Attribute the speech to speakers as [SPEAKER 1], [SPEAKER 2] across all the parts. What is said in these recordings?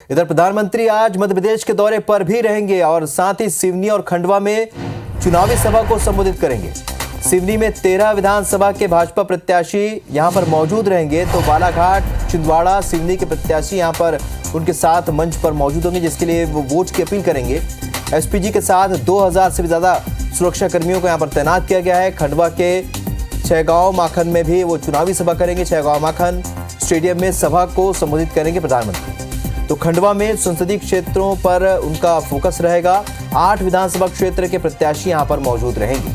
[SPEAKER 1] इधर प्रधानमंत्री आज मध्य प्रदेश के दौरे पर भी रहेंगे और साथ ही सिवनी और खंडवा में चुनावी सभा को संबोधित करेंगे। सिवनी में 13 विधानसभा के भाजपा प्रत्याशी यहां पर मौजूद रहेंगे, तो बालाघाट, छिंदवाड़ा, सिवनी के प्रत्याशी यहां पर उनके साथ मंच पर मौजूद होंगे, जिसके लिए वो वोट की अपील करेंगे। एसपीजी के साथ 2000 से भी ज्यादा सुरक्षा कर्मियों को यहां पर तैनात किया गया है। खंडवा के छैगांव माखन में भी वो चुनावी सभा करेंगे। छैगांव माखन स्टेडियम में सभा को संबोधित करेंगे प्रधानमंत्री। तो खंडवा में संसदीय क्षेत्रों पर उनका फोकस रहेगा। 8 विधानसभा क्षेत्र के प्रत्याशी यहां पर मौजूद रहेंगे।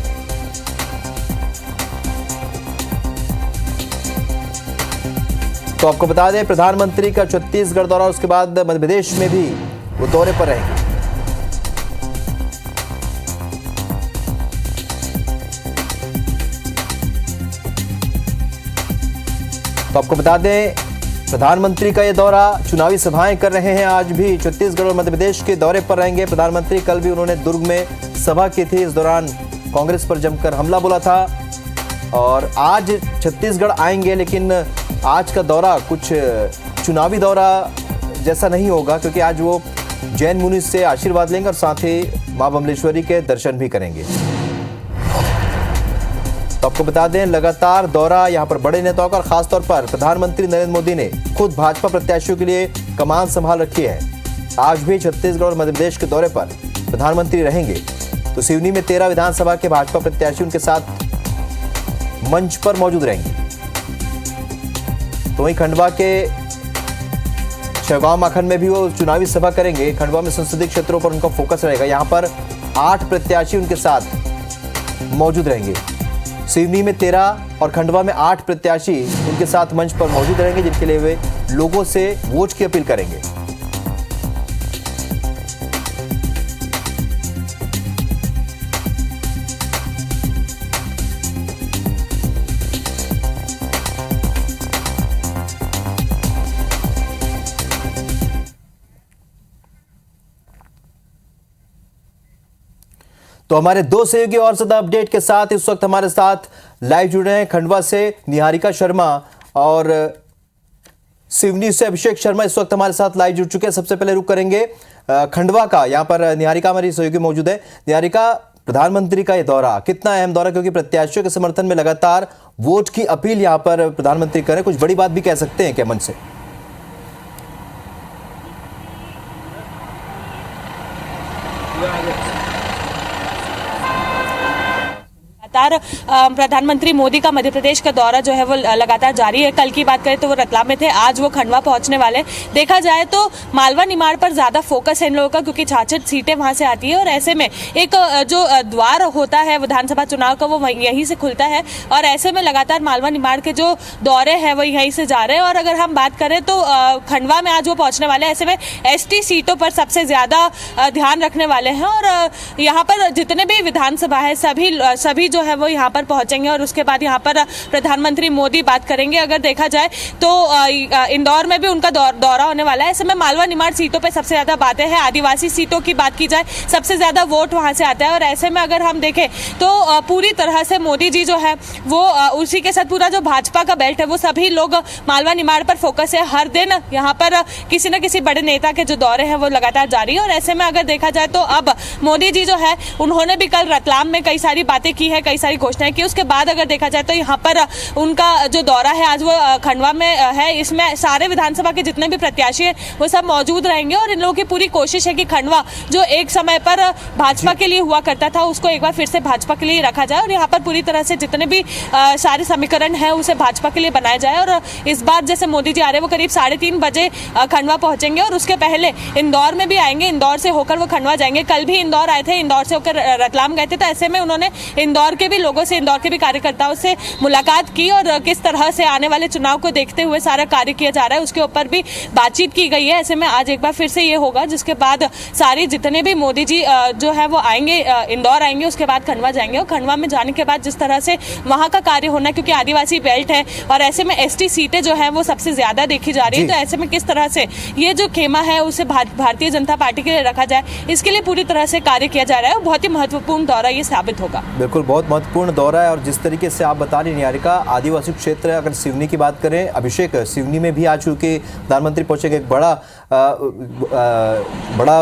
[SPEAKER 1] तो आपको बता दें, प्रधानमंत्री का छत्तीसगढ़ दौरा, उसके बाद मध्य प्रदेश में भी वो दौरे पर रहेंगे। तो आपको बता दें, प्रधानमंत्री का ये दौरा, चुनावी सभाएं कर रहे हैं। आज भी छत्तीसगढ़ और मध्य प्रदेश के दौरे पर रहेंगे प्रधानमंत्री। कल भी उन्होंने दुर्ग में सभा की थी, इस दौरान कांग्रेस पर जमकर हमला बोला था। और आज छत्तीसगढ़ आएंगे, लेकिन आज का दौरा कुछ चुनावी दौरा जैसा नहीं होगा, क्योंकि आज वो जैन मुनि से आशीर्वाद लेंगे और साथ ही मां बमलेश्वरी के दर्शन भी करेंगे। तो आपको बता दें, लगातार दौरा यहां पर बड़े नेताओं का, खासतौर पर प्रधानमंत्री नरेंद्र मोदी ने खुद भाजपा प्रत्याशियों के लिए कमान संभाल रखी है। आज भी छत्तीसगढ़ और मध्य प्रदेश के दौरे पर प्रधानमंत्री रहेंगे। तो सिवनी में 13 विधानसभा के भाजपा प्रत्याशी उनके साथ मंच पर मौजूद रहेंगे। तो वहीं खंडवा के छैगांव माखन में भी वो चुनावी सभा करेंगे। खंडवा में संसदीय क्षेत्रों पर उनका फोकस रहेगा। यहां पर 8 प्रत्याशी उनके साथ मौजूद रहेंगे। सिवनी में 13 और खंडवा में 8 प्रत्याशी उनके साथ मंच पर मौजूद रहेंगे, जिनके लिए वे लोगों से वोट की अपील करेंगे। तो हमारे 2 सहयोगी और ज्यादा अपडेट के साथ इस वक्त हमारे साथ लाइव जुड़े हैं। खंडवा से निहारिका शर्मा और सिवनी से अभिषेक शर्मा इस वक्त हमारे साथ लाइव जुड़ चुके हैं। सबसे पहले रुक करेंगे खंडवा का। यहाँ पर निहारिका हमारी सहयोगी मौजूद है। निहारिका, प्रधानमंत्री का यह दौरा कितना अहम दौरा, क्योंकि प्रत्याशियों के समर्थन में लगातार वोट की अपील यहाँ पर प्रधानमंत्री करें, कुछ बड़ी बात भी कह सकते हैं क्या मंच से?
[SPEAKER 2] प्रधानमंत्री मोदी का मध्य प्रदेश का दौरा जो है वो लगातार जारी है। कल की बात करें तो वो रतलाम में थे, आज वो खंडवा पहुंचने वाले। देखा जाए तो मालवा निमाड़ पर ज्यादा फोकस है इन लोगों का, क्योंकि 66 सीटें वहां से आती है और ऐसे में एक जो द्वार होता है विधानसभा चुनाव का, वो यहीं से खुलता है। और ऐसे में लगातार मालवा निमाड़ के जो दौरे हैं वो यहीं से जा रहे हैं। और अगर हम बात करें तो खंडवा में आज वो पहुंचने वाले हैं। ऐसे में ST सीटों पर सबसे ज्यादा ध्यान रखने वाले हैं। और यहाँ पर जितने भी विधानसभा है सभी जो है वो यहाँ पर पहुंचेंगे और उसके बाद यहाँ पर प्रधानमंत्री मोदी बात करेंगे। अगर देखा जाए तो इंदौर में भी उनका दौरा होने वाला है। ऐसे में मालवा निमाड़ सीटों पे सबसे ज्यादा बातें हैं। आदिवासी सीटों की बात की जाए, सबसे ज्यादा वोट वहां से आता है। और ऐसे में अगर हम देखें तो पूरी तरह से मोदी जी जो है वो उसी के साथ पूरा जो भाजपा का बेल्ट है वो सभी लोग मालवा निमाड़ पर फोकस है। हर दिन यहाँ पर किसी न किसी बड़े नेता के जो दौरे हैं वो लगातार जारी है। और ऐसे में अगर देखा जाए तो अब मोदी जी जो है उन्होंने भी कल रतलाम में कई सारी बातें की है, कई सारी घोषणाएं की। उसके बाद अगर देखा जाए तो यहाँ पर उनका जो दौरा है आज वो खंडवा में है। इसमें सारे विधानसभा के जितने भी प्रत्याशी हैं वो सब मौजूद रहेंगे। और इन लोगों की पूरी कोशिश है कि खंडवा जो एक समय पर भाजपा के लिए हुआ करता था उसको एक बार फिर से भाजपा के लिए रखा जाए। और यहाँ पर पूरी तरह से जितने भी सारे समीकरण है उसे भाजपा के लिए बनाया जाए। और इस बार जैसे मोदी जी आ रहे हैं वो करीब 3:30 बजे खंडवा पहुंचेंगे और उसके पहले इंदौर में भी आएंगे। इंदौर से होकर वो खंडवा जाएंगे। कल भी इंदौर आए थे, इंदौर से होकर रतलाम गए थे। तो ऐसे में उन्होंने इंदौर के भी लोगों से, इंदौर के भी कार्यकर्ताओं से मुलाकात की और किस तरह से आने वाले चुनाव को देखते हुए सारा कार्य किया जा रहा है उसके ऊपर भी बातचीत की गई है। ऐसे में आज एक बार फिर से ये होगा, जिसके बाद सारे जितने भी मोदी जी जो है वो आएंगे, इंदौर आएंगे, उसके बाद खंडवा जाएंगे। और खंडवा में जाने के बाद जिस तरह से वहां का कार्य होना है, क्योंकि आदिवासी बेल्ट है और ऐसे में ST सीटें जो है वो सबसे ज्यादा देखी जा रही है। तो ऐसे में किस तरह से ये जो खेमा है उसे भारतीय जनता पार्टी के लिए रखा जाए, इसके लिए पूरी तरह से कार्य किया जा रहा है। बहुत ही महत्वपूर्ण दौरा ये साबित होगा।
[SPEAKER 1] बिल्कुल, बहुत महत्वपूर्ण दौरा है। और जिस तरीके से आप बता रही निहारिका, आदिवासी क्षेत्र, अगर सिवनी की बात करें, अभिषेक, सिवनी में भी आज चूंकि प्रधानमंत्री पहुंचेंगे, एक बड़ा बड़ा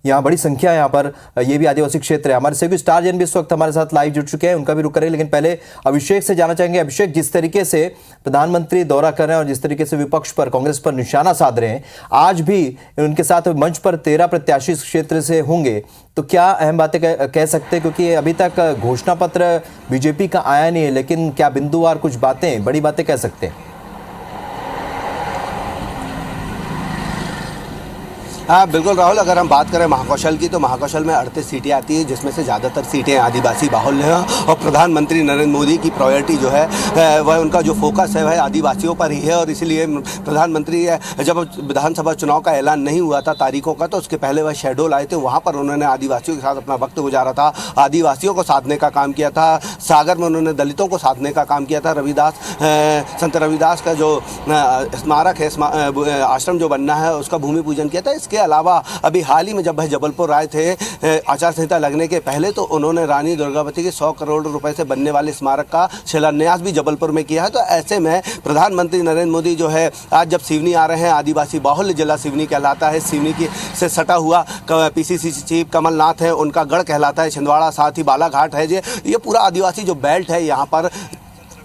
[SPEAKER 1] यहाँ बड़ी संख्या है, यहाँ पर ये भी आदिवासी क्षेत्र है। हमारे सभी स्टार जन भी इस वक्त हमारे साथ लाइव जुड़ चुके हैं, उनका भी रुख करेंगे, लेकिन पहले अभिषेक से जाना चाहेंगे। अभिषेक, जिस तरीके से प्रधानमंत्री दौरा कर रहे हैं और जिस तरीके से विपक्ष पर, कांग्रेस पर निशाना साध रहे हैं, आज भी उनके साथ मंच पर 13 प्रत्याशी इस क्षेत्र से होंगे, तो क्या अहम बातें कह सकते हैं? क्योंकि अभी तक घोषणा पत्र बीजेपी का आया नहीं है, लेकिन क्या बिंदुवार कुछ बातें, बड़ी बातें कह सकते हैं?
[SPEAKER 3] हाँ बिल्कुल राहुल, अगर हम बात करें महाकौशल की, तो महाकौशल में 38 सीटें आती है, जिसमें से ज़्यादातर सीटें आदिवासी बाहुल्य हैं। और प्रधानमंत्री नरेंद्र मोदी की प्रायोरिटी जो है वह, उनका जो फोकस है वह आदिवासियों पर ही है। और इसलिए प्रधानमंत्री जब विधानसभा चुनाव का ऐलान नहीं हुआ था तारीखों का, तो उसके पहले वह शेड्यूल आए थे, वहाँ पर उन्होंने आदिवासियों के साथ अपना वक्त गुजारा था, आदिवासियों को साधने का काम किया था। सागर में उन्होंने दलितों को साधने का काम किया था। रविदास, संत रविदास का जो स्मारक है, आश्रम जो बनना है, उसका भूमि पूजन किया था। के अलावा अभी हाल ही में जब वह जबलपुर आए थे आचार संहिता लगने के पहले, तो उन्होंने रानी दुर्गावती के 100 करोड़ रुपए से बनने वाले स्मारक का शिलान्यास भी जबलपुर में किया है। तो ऐसे में प्रधानमंत्री नरेंद्र मोदी जो है आज जब सिवनी आ रहे हैं, आदिवासी बाहुल्य जिला सिवनी कहलाता है, सिवनी की से सटा हुआ पीसीसी चीफ कमलनाथ है, उनका गढ़ कहलाता है छिंदवाड़ा, साथ ही बालाघाट है। ये पूरा आदिवासी जो बेल्ट है, यहाँ पर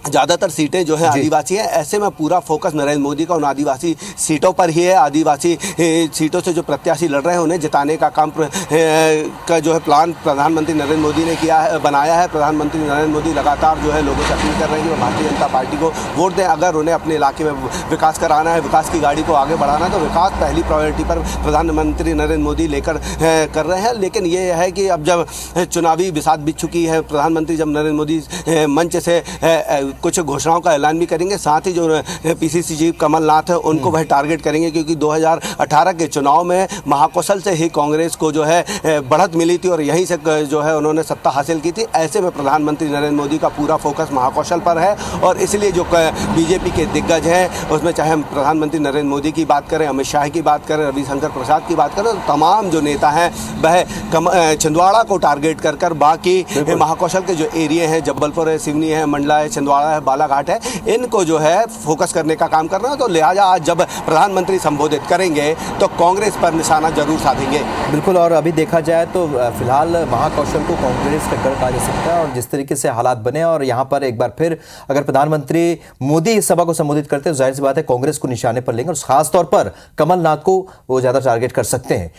[SPEAKER 3] ज़्यादातर सीटें जो है आदिवासी हैं। ऐसे में पूरा फोकस नरेंद्र मोदी का उन आदिवासी सीटों पर ही है। आदिवासी सीटों से जो प्रत्याशी लड़ रहे हैं, उन्हें जिताने का काम का जो है प्लान प्रधानमंत्री नरेंद्र मोदी ने किया है, बनाया है। प्रधानमंत्री नरेंद्र मोदी लगातार जो है लोगों से अपील कर रहे हैं कि वो भारतीय जनता पार्टी को वोट दें। अगर उन्हें अपने इलाके में विकास कराना है, विकास की गाड़ी को आगे बढ़ाना है, तो विकास पहली प्रायोरिटी पर प्रधानमंत्री नरेंद्र मोदी लेकर कर रहे हैं। लेकिन ये है कि अब जब चुनावी बिसात बीत चुकी है, प्रधानमंत्री जब नरेंद्र मोदी मंच से कुछ घोषणाओं का ऐलान भी करेंगे, साथ ही जो पीसीसी चीफ कमलनाथ है उनको वह टारगेट करेंगे, क्योंकि 2018 के चुनाव में महाकौशल से ही कांग्रेस को जो है बढ़त मिली थी और यहीं से जो है उन्होंने सत्ता हासिल की थी। ऐसे में प्रधानमंत्री नरेंद्र मोदी का पूरा फोकस महाकौशल पर है। और इसलिए जो बीजेपी के दिग्गज हैं, उसमें चाहे हम प्रधानमंत्री नरेंद्र मोदी की बात करें, अमित शाह की बात करें, रविशंकर प्रसाद की बात करें, तो तमाम जो नेता हैं वह छिंदवाड़ा को टारगेट कर बाकी महाकौशल के जो एरिया हैं, जबलपुर है, सिवनी है, मंडला है, छिंदवाड़ा है, बालाघाट है, इनको जो है फोकस करने का काम करना है। तो लिहाजा आज जब प्रधानमंत्री संबोधित करेंगे तो कांग्रेस पर निशाना जरूर साधेंगे।
[SPEAKER 1] बिल्कुल। और अभी देखा जाए तो फिलहाल महाकौशल को कांग्रेस का गढ़ कहा जा सकता है, और जिस तरीके से हालात बने, और यहाँ पर एक बार फिर अगर प्रधानमंत्री मोदी इस सभा को संबोधित करते हैं, तो जाहिर सी बात है कांग्रेस को निशाने पर लेंगे, और खासतौर पर कमलनाथ को वो ज्यादा टारगेट कर सकते हैं।